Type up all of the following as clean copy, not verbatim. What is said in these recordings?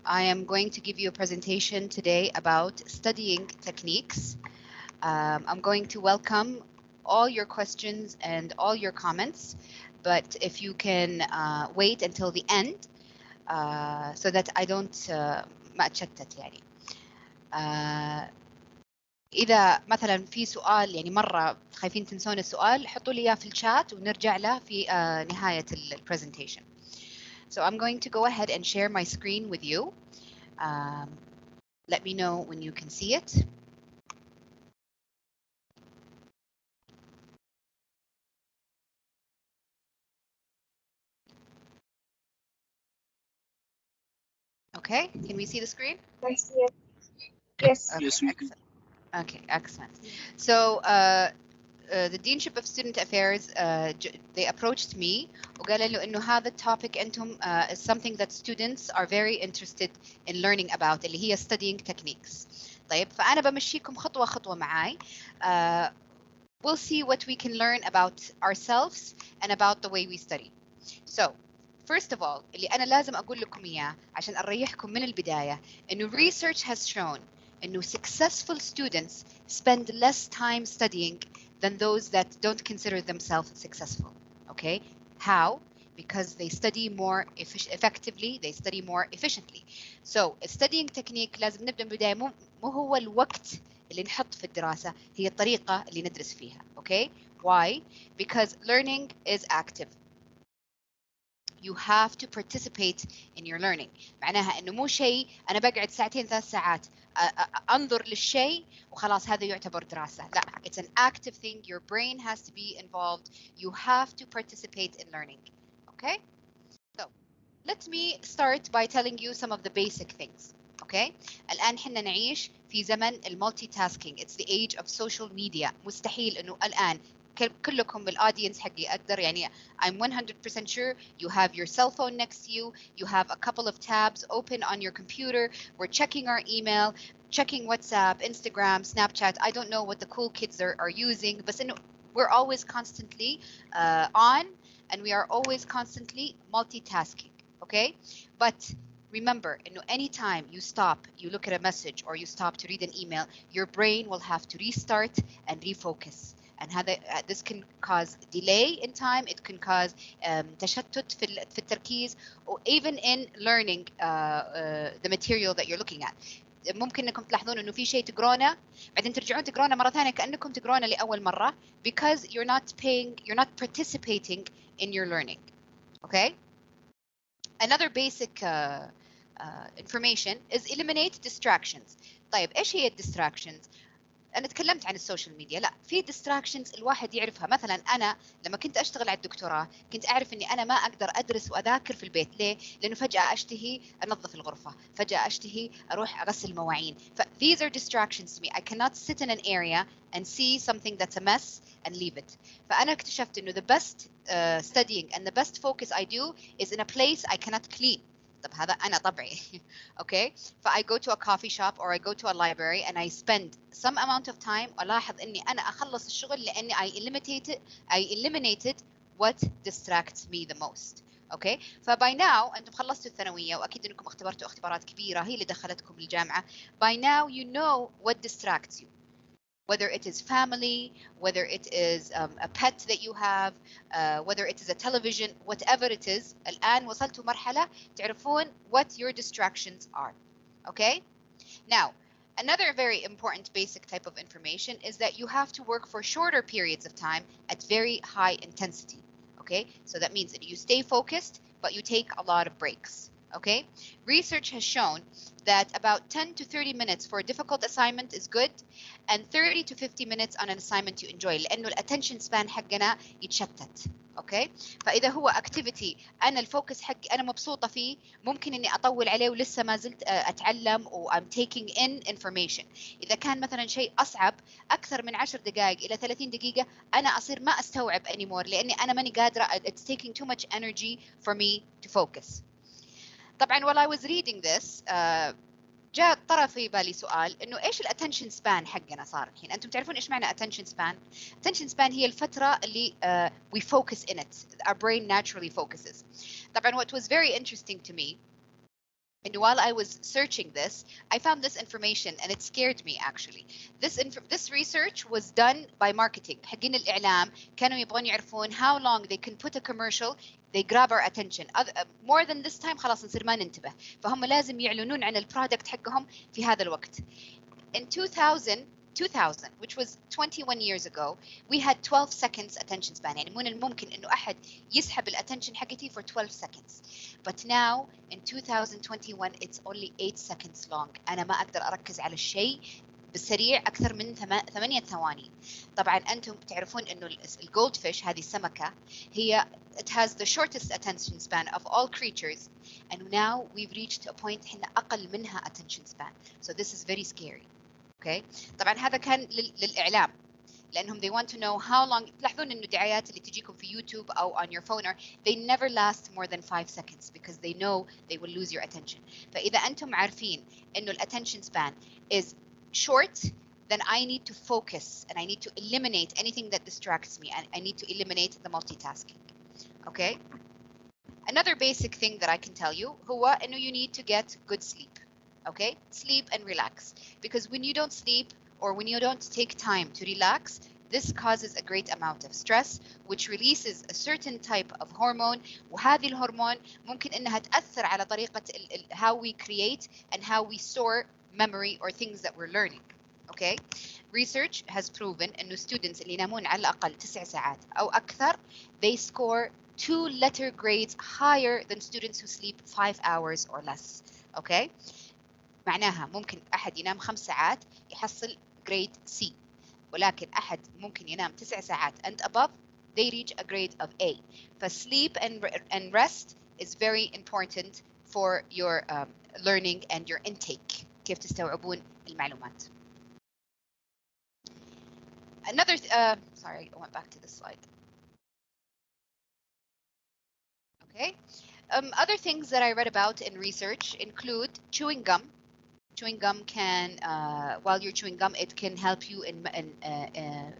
I am going to give you a presentation today about studying techniques. I'm going to welcome all your questions and all your comments, but if you can wait until the end so that I don't ما أتشتت يعني. إذا مثلا في سؤال يعني مرة خايفين تنسون السؤال حطوا لي إياه في الشات ونرجع له في نهاية البرزنتيشن. So I'm going to go ahead and share my screen with you. Let me know when you can see it. Okay, can we see the screen? Yes, yes. Yes. Okay, Yes, we excellent. Okay, excellent. So the Deanship of Student Affairs they approached me وقالوا له إنه هذا التوبيك أنتم is something that students are very interested in learning about اللي هي studying techniques. طيب فأنا بمشيكم خطوة خطوة معاي. We'll see what we can learn about ourselves and about the way we study. So first of all اللي أنا لازم أقول لكم إياه عشان أريحكم من البداية إنه research has shown إنه successful students spend less time studying than those that don't consider themselves successful. Okay, how? Because they study more effectively, they study more efficiently. So studying technique لازم نبدأ من البداية مو هو الوقت اللي نحط في الدراسة هي الطريقة اللي ندرس فيها. Okay, why? Because learning is active. You have to participate in your learning. معناها إنه مو شيء أنا بقعد ساعتين 3 ساعات أنظر للشيء وخلاص هذا يعتبر دراسة. لا, it's an active thing. Your brain has to be involved. You have to participate in learning. Okay? So, let me start by telling you some of the basic things. Okay? الآن حنا نعيش في زمن المالتي-tasking. It's the age of social media. مستحيل إنه الآن كلكم بالaudience حقي أقدر يعني I'm 100% sure you have your cell phone next to you, you have a couple of tabs open on your computer, we're checking our email, checking WhatsApp, Instagram, Snapchat. I don't know what the cool kids are using, but we're always constantly on and we are always constantly multitasking, okay? But remember, anytime you stop, you look at a message or you stop to read an email, your brain will have to restart and refocus. And this can cause delay in time, it can cause تشتت في التركيز, or even in learning the material that you're looking at. ممكن انكم تلاحظون انه في شيء تقرونه بعدين ترجعون تقرونه مره ثانيه كانكم تقرونه لاول مره because you're not participating in your learning. Okay? Another basic information is eliminate distractions. طيب ايش هي distractions؟ أنا تكلمت عن السوشيال ميديا. لا, في distractions الواحد يعرفها. مثلا أنا لما كنت أشتغل على الدكتوراه كنت أعرف إني أنا ما أقدر أدرس وأذاكر في البيت. ليه؟ لأنه فجأة أشتهي أنظف الغرفة, فجأة أشتهي أروح أغسل مواعين. These are distractions to me. I cannot sit in an area and see something that's a mess and leave it. فأنا اكتشفت إنه the best studying and the best focus I do is in a place I cannot clean. طب هذا أنا طبعي. Okay, I go to a coffee shop or I go to a library and I spend some amount of time ألاحظ إني أنا أخلص الشغل لأني I eliminated what distracts me the most. Okay, by now أنتم خلصتوا الثانوية وأكيد إنكم اختبرتوا اختبارات كبيرة هي اللي دخلتكم الجامعة. By now you know what distracts you. Whether it is family, whether it is a pet that you have, whether it is a television, whatever it is, الآن وصلتوا مرحلة تعرفون what your distractions are. Okay? Now, another very important basic type of information is that you have to work for shorter periods of time at very high intensity. Okay? So that means that you stay focused, but you take a lot of breaks. Okay? Research has shown that about 10 to 30 minutes for a difficult assignment is good, and 30 to 50 minutes on an assignment you enjoy, لأنه الاتنشن سبان حقنا يتشتت. اوكي, فاذا هو اكتيفيتي انا الفوكس حقي انا مبسوطه فيه ممكن اني اطول عليه ولسه ما زلت اتعلم و I'm taking in information. اذا كان مثلا شيء اصعب اكثر من 10 دقائق الى 30 دقيقه انا اصير ما استوعب anymore لاني انا ماني قادره, it's taking too much energy for me to focus. طبعا while I was reading this جاء طرى في بالي سؤال انه ايش الاتنشن سبان حقنا صار الحين. انتم تعرفون ايش معنى attention span؟ attention span هي الفتره اللي we focus in it, our brain naturally focuses. طبعا what was very interesting to me And while I was searching this, I found this information and it scared me actually. This research was done by marketing. حقين الإعلام كانوا يبغون يعرفون how long they can put a commercial they grab our attention. More than this time خلاص نصير ما ننتبه. فهم لازم يعلنون عن البرودكت حقهم في هذا الوقت. In 2000, which was 21 years ago, we had 12 seconds attention span. يعني من الممكن إنه أحد يسحب الاتنشن حقتي for 12 seconds. But now in 2021 it's only 8 seconds long. أنا ما أقدر أركز على الشيء بالسريع أكثر من 8 ثواني. طبعا أنتم تعرفون إنه الجولد فيش هذه السمكة هي it has the shortest attention span of all creatures, and now we've reached a point حنا أقل منها attention span. So this is very scary. Okay. طبعا هذا كان للإعلام لأنهم they want to know how long. تلاحظون إنه الدعايات اللي تجيكم في يوتيوب أو on your phone they never last more than 5 seconds because they know they will lose your attention. فإذا أنتم عارفين إنه attention span is short, then I need to focus and I need to eliminate anything that distracts me, and I need to eliminate the multitasking. Okay. Another basic thing that I can tell you هو إنه you need to get good sleep. Okay, sleep and relax, because when you don't sleep or when you don't take time to relax, this causes a great amount of stress which releases a certain type of hormone, وهذه الهرمون ممكن إنها تأثر على طريقة how we create and how we store memory or things that we're learning. Okay, research has proven إنه students اللي ينامون على الأقل 9 ساعات أو أكثر they score 2-letter grades higher than students who sleep 5 hours or less. Okay. معناها ممكن أحد ينام 5 ساعات يحصل grade C، ولكن أحد ممكن ينام 9 ساعات and above they reach a grade of A. فsleep and rest is very important for your learning and your intake. كيف تستوعبون المعلومات. Another sorry, I went back to this slide. Okay. Other things that I read about in research include chewing gum. Chewing gum can, while you're chewing gum, it can help you in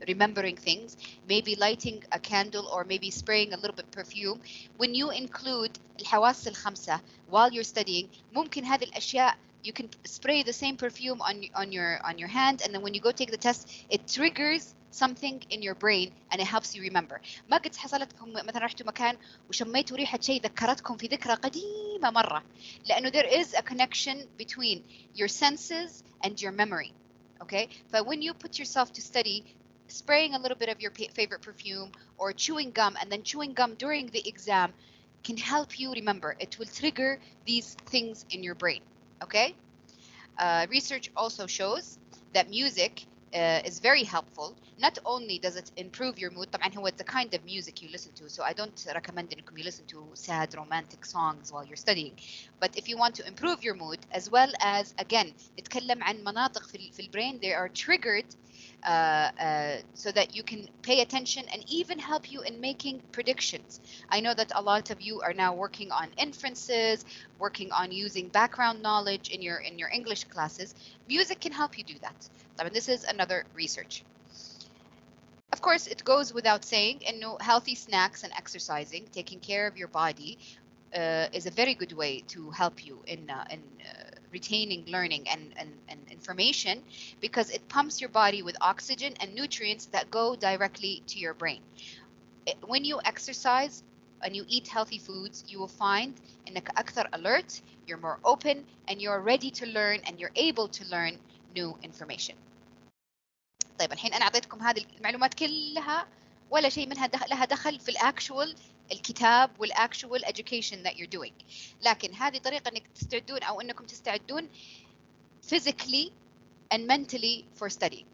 remembering things. Maybe lighting a candle or maybe spraying a little bit perfume. When you include الحواس الخمسة while you're studying, ممكن هذه الأشياء you can spray the same perfume on your hand, and then when you go take the test, it triggers something in your brain and it helps you remember. ما قد حصلتكم مثلا رحتوا مكان وشميتوا ريحة شيء ذكرتكم في ذكرى قديمة مرة، لأنه there is a connection between your senses and your memory. Okay, but when you put yourself to study, spraying a little bit of your favorite perfume or chewing gum and then chewing gum during the exam can help you remember. It will trigger these things in your brain. Okay, research also shows that music is very helpful. Not only does it improve your mood, طبعا هو the kind of music you listen to, so I don't recommend انكم you listen to sad romantic songs while you're studying. But if you want to improve your mood, as well as again نتكلم عن مناطق في البرين they are triggered so that you can pay attention and even help you in making predictions. I know that a lot of you are now working on inferences, working on using background knowledge in your English classes. Music can help you do that. طبعا this is another research. Of course, it goes without saying, إنه healthy snacks and exercising, taking care of your body, is a very good way to help you in retaining learning and information, because it pumps your body with oxygen and nutrients that go directly to your brain. When you exercise and you eat healthy foods, you will find إنك أكثر alert, you're more open, and you're ready to learn, and you're able to learn new information. طيب الحين أنا أعطيتكم هذه المعلومات كلها ولا شيء منها لها دخل في الأكشوال الكتاب والأكشوال education that you're doing. لكن هذه طريقة إنك تستعدون أو إنكم تستعدون physically and mentally for studying.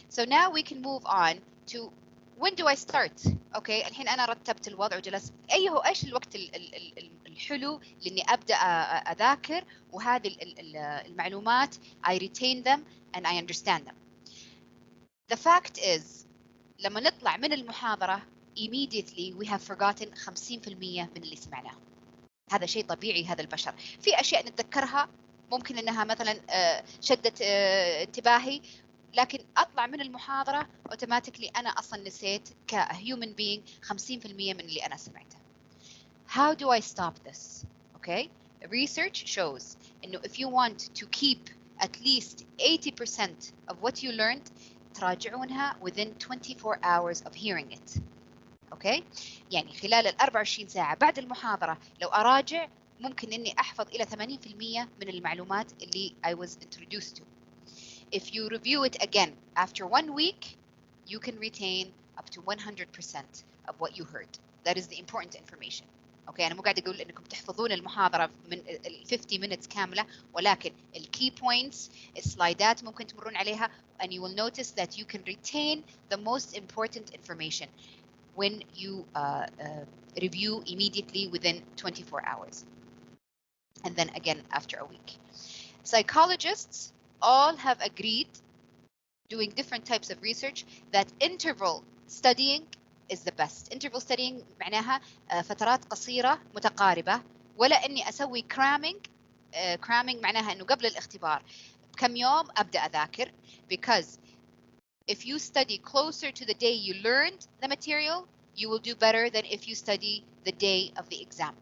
So now we can move on to when do I start? Okay, الحين أنا رتبت الوضع وجلست إيش الوقت الحلو لإني أبدأ أذاكر وهذه المعلومات I retain them and I understand them. The fact is لما نطلع من المحاضرة immediately we have forgotten 50% من اللي سمعناه. هذا شيء طبيعي، هذا البشر. في أشياء نتذكرها ممكن إنها مثلا شدت انتباهي، لكن أطلع من المحاضرة automatically أنا أصلا نسيت كhuman being 50% من اللي أنا سمعته. How do I stop this? Okay, research shows إنه if you want to keep at least 80% of what you learned تراجعونها within 24 hours of hearing it. اوكي يعني خلال ال 24 ساعة بعد المحاضرة لو أراجع ممكن إني أحفظ إلى 80% من المعلومات اللي I was introduced to. If you review it again after 1 week, you can retain up to 100% of what you heard. That is the important information. اوكي انا مو قاعده اقول انكم تحفظون المحاضره من ال 50 minutes كامله، ولكن ال key points السلايدات ممكن تمرون عليها and you will notice that you can retain the most important information when you review immediately within 24 hours and then again after a week. Psychologists all have agreed, doing different types of research, that interval studying is the best. Interval studying معناها فترات قصيرة متقاربة، ولا إني أسوي cramming. cramming معناها إنه قبل الاختبار كم يوم أبدأ أذاكر, because if you study closer to the day you learned the material, you will do better than if you study the day of the exam.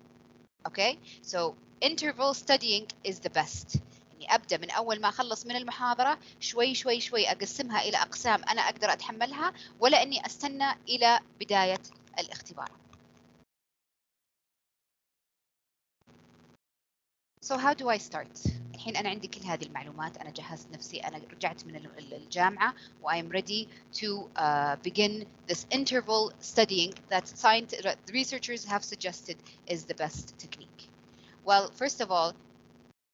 Okay? So interval studying is the best. يعني أبدأ من أول ما أخلص من المحاضرة شوي شوي شوي أقسمها إلى أقسام أنا أقدر أتحملها، ولا إني أستنى إلى بداية الاختبار. So how do I start? الحين أنا عندي كل هذه المعلومات، أنا جهزت نفسي، أنا رجعت من الجامعة و I'm ready to begin this interval studying that researchers have suggested is the best technique. Well, first of all,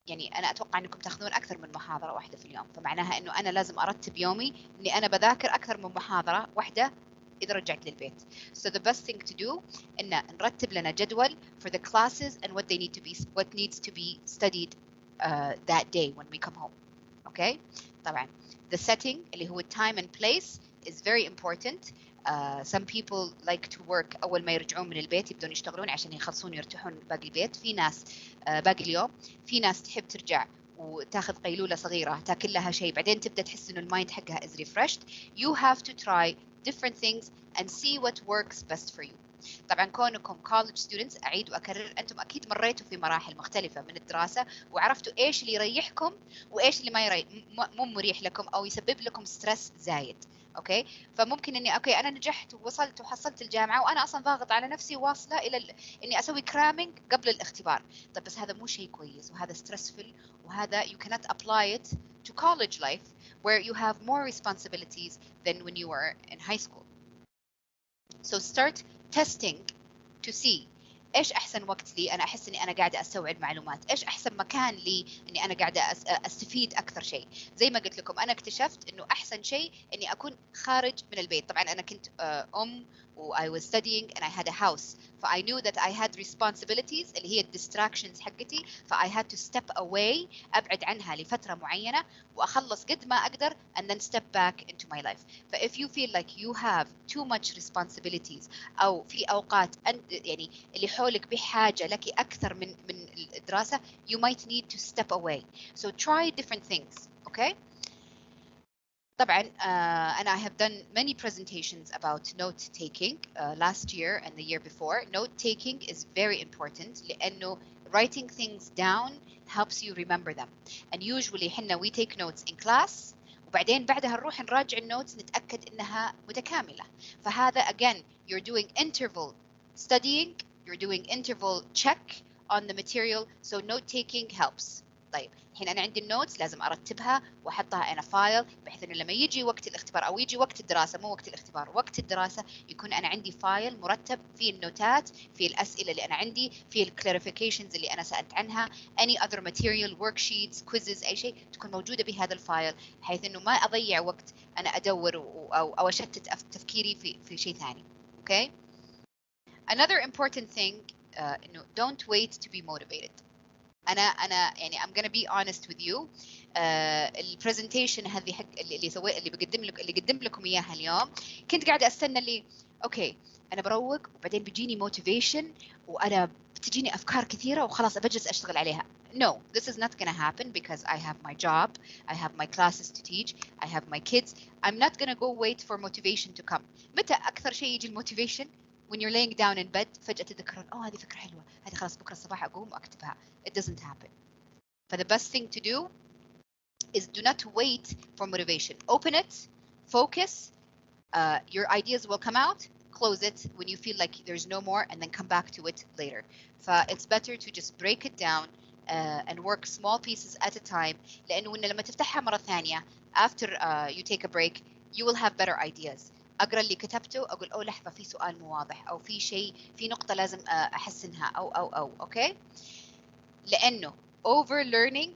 يعني أنا أتوقع أنكم تأخذون أكثر من محاضرة واحدة في اليوم، فمعناها أنه أنا لازم أرتب يومي أني أنا بذاكر أكثر من محاضرة واحدة إذا رجعت للبيت. So the best thing to do إن نرتب لنا جدول for the classes and what needs to be studied that day when we come home. Okay? طبعا the setting اللي هو time and place is very important. Some people like to work أول ما يرجعون من البيت يبدون يشتغلون عشان يخلصون يرتاحون باقي البيت. في ناس باقي اليوم، في ناس تحب ترجع وتاخذ قيلولة صغيرة تاكل لها شيء بعدين تبدأ تحس إنه المايند حقها is refreshed. You have to try different things and see what works best for you. طبعا كونكم college students أعيد وأكرر أنتم أكيد مريتوا في مراحل مختلفة من الدراسة وعرفتوا إيش اللي يريحكم وإيش اللي ما مو مريح لكم أو يسبب لكم ستريس زايد. اوكي فممكن اني اوكي انا نجحت ووصلت وحصلت الجامعه وانا اصلا ضاغط على نفسي واصله الى اني اسوي كرامينج قبل الاختبار. طيب بس هذا مو شيء كويس وهذا ستريسفul وهذا you cannot apply it to college life where you have more responsibilities than when you were in high school. So start testing to see ايش احسن وقت لي انا احس اني انا قاعده استوعب معلومات، ايش احسن مكان لي اني انا قاعده استفيد اكثر شيء. زي ما قلت لكم انا اكتشفت انه احسن شيء اني اكون خارج من البيت. طبعا انا كنت و I was studying and I had a house, ف I knew that I had responsibilities اللي هي distractions حقتي، ف I had to step away أبعد عنها لفترة معينة وأخلص قد ما أقدر and then step back into my life. ف if you feel like you have too much responsibilities أو في أوقات يعني اللي حولك بحاجة لك أكثر من الدراسة, you might need to step away. So try different things, okay? طبعا and I have done many presentations about note taking last year and the year before. Note taking is very important لأنه writing things down helps you remember them. And usually حنا we take notes in class وبعدين بعدها نروح نراجع النوتس نتأكد إنها متكاملة. فهذا again you're doing interval studying, you're doing interval check on the material, so note taking helps. طيب الحين أنا عندي النوتس لازم أرتبها وأحطها أنا فايل بحيث إنه لما يجي وقت الاختبار أو يجي وقت الدراسة، مو وقت الاختبار، وقت الدراسة يكون أنا عندي فايل مرتب فيه النوتات، فيه الأسئلة اللي أنا عندي، فيه الكلاريفيكيشنز اللي أنا سألت عنها، any other material worksheets quizzes أي شيء تكون موجودة بهذا الفايل بحيث إنه ما أضيع وقت أنا أدور أو أشتت تفكيري في شيء ثاني. Okay. Another important thing إنه don't wait to be motivated. أنا يعني I'm gonna be honest with you. البرزنتيشن هذه حق اللي بقدم لكم إياها اليوم كنت قاعدة أستنى اللي أوكي أنا بروق وبعدين بيجيني motivation وأنا بتجيني أفكار كثيرة وخلاص أبجلس أشتغل عليها. No, this is not gonna happen because I have my job, I have my classes to teach, I have my kids. I'm not gonna go wait for motivation to come. متى أكثر شيء يجي الموتيفيشن؟ when you're laying down in bed فجأة تتذكرون هذه فكرة حلوة، هذه خلاص بكرة الصباح أقوم وأكتبها. It doesn't happen. But the best thing to do is do not wait for motivation. Open it, focus, your ideas will come out, close it when you feel like there's no more, and then come back to it later. It's better to just break it down and work small pieces at a time. لأنه لما تفتحها مرة ثانية after you take a break you will have better ideas. اقرا اللي كتبته اقول او لحظه في سؤال مو واضح او في شيء في نقطه لازم احسنها او اوكي. لانه over learning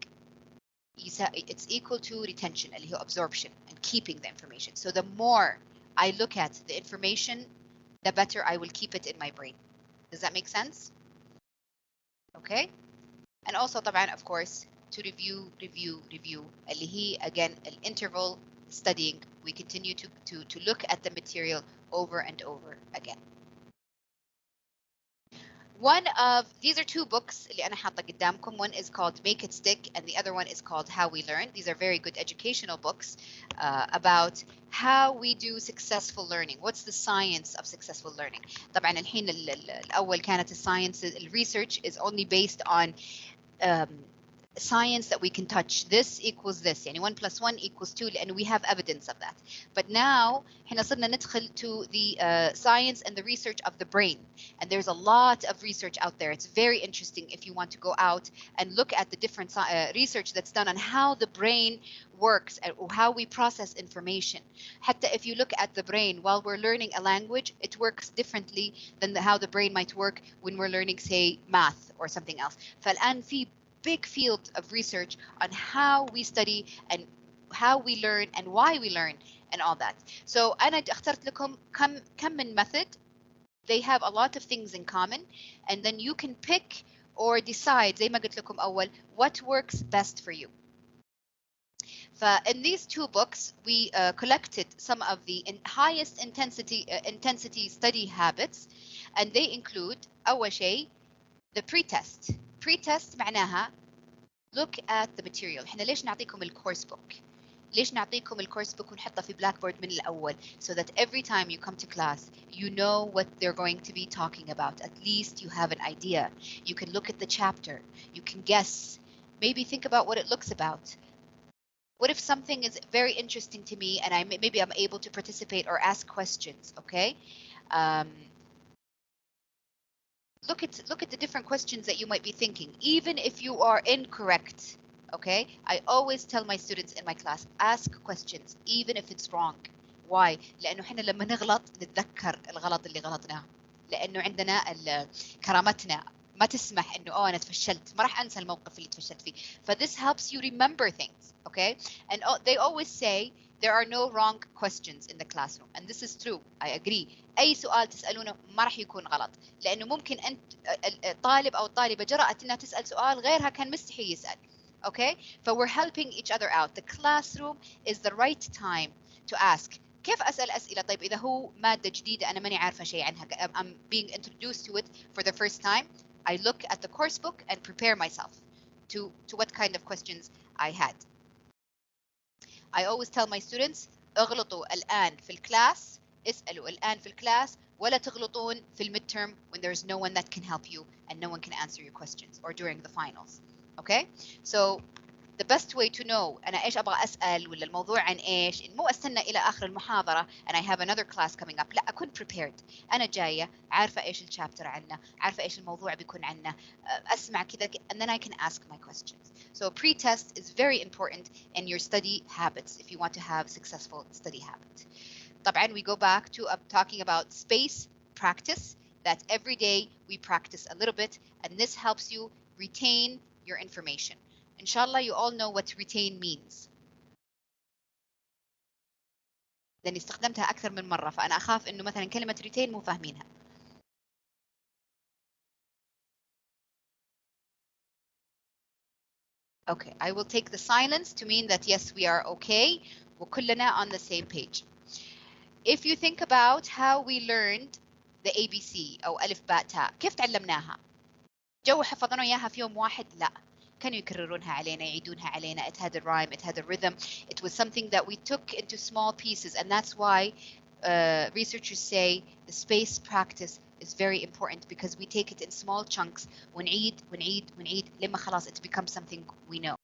it's equal to retention اللي هو absorption and keeping the information. So the more I look at the information, the better I will keep it in my brain. Does that make sense? Okay. And also طبعا of course to review اللي هي again interval studying. We continue to look at the material over and over again. One of these are two books اللي أنا حاطة قدامكم. One is called Make It Stick and the other one is called How We Learn. These are very good educational books about how we do successful learning. What's the science of successful learning? طبعا الحين الأول كانت الساينس research is only based on science that we can touch. This equals this. يعني 1 plus 1 equals 2 and we have evidence of that. But now احنا صرنا ندخل to the science and the research of the brain. And there's a lot of research out there. It's very interesting if you want to go out and look at the different research that's done on how the brain works or how we process information. حتى if you look at the brain while we're learning a language, it works differently than how the brain might work when we're learning, say, math or something else. فالآن في big field of research on how we study and how we learn and why we learn and all that. So أنا اخترت لكم كم من method. They have a lot of things in common and then you can pick or decide زي ما قلت لكم أول what works best for you. In these two books we collected some of the highest intensity study habits and they include أول شيء the pre-test. Pre-test معناها look at the material. احنا ليش نعطيكم الكورس book؟ ليش نعطيكم الكورس book ونحطه في blackboard من الأول so that every time you come to class you know what they're going to be talking about. At least you have an idea. You can look at the chapter. You can guess. Maybe think about what it looks about. What if something is very interesting to me and maybe I'm able to participate or ask questions, okay? Look at the different questions that you might be thinking, even if you are incorrect, okay? I always tell my students in my class, ask questions, even if it's wrong. Why? لأنه إحنا لما نغلط نتذكر الغلط اللي غلطناه. لأنه عندنا كرامتنا ما تسمح إنه أنا تفشلت، ما راح أنسى الموقف اللي تفشلت فيه. This helps you remember things, okay? And they always say there are no wrong questions in the classroom, and this is true. I agree. أي سؤال تسألونه ما راح يكون غلط، لأنه ممكن أنت الطالب أو الطالبة جرأت إنها تسأل سؤال غيرها كان مستحيل يسأل. Okay? We're helping each other out. The classroom is the right time to ask. كيف أسأل أسئلة؟ طيب إذا هو مادة جديدة أنا ماني عارفة شيء عنها. I'm being introduced to it for the first time. I look at the course book and prepare myself to what kind of questions I had. I always tell my students اغلطوا الآن في الكلاس، اسألوا الآن في الكلاس ولا تغلطون في المidterm when there's no one that can help you and no one can answer your questions or during the finals. Okay? So the best way to know أنا إيش أبغى أسأل ولا الموضوع عن إيش، مو أستنى إلى آخر المحاضرة and I have another class coming up. لا أكون prepared. أنا جاية عارفة إيش الشابتر عنه، عارفة إيش الموضوع بيكون عنه، أسمع كذا and then I can ask my questions. So pre-test is very important in your study habits if you want to have successful study habits. طبعا we go back to talking about space practice, that every day we practice a little bit and this helps you retain your information. Inshallah, you all know what retain means. لأني استخدمتها أكثر من مرة فأنا أخاف إنه مثلا كلمة retain مو فاهمينها. Okay, I will take the silence to mean that yes, we are okay. وكلنا on the same page. If you think about how we learned the ABC أو ألف باء تاء، كيف تعلمناها؟ جو حفظنا إياها في يوم واحد؟ لا. كانوا يكررونها علينا، يعيدونها علينا. It had a rhyme, it had a rhythm. It was something that we took into small pieces and that's why researchers say the space practice is very important because we take it in small chunks ونعيد لما خلاص it becomes something we know.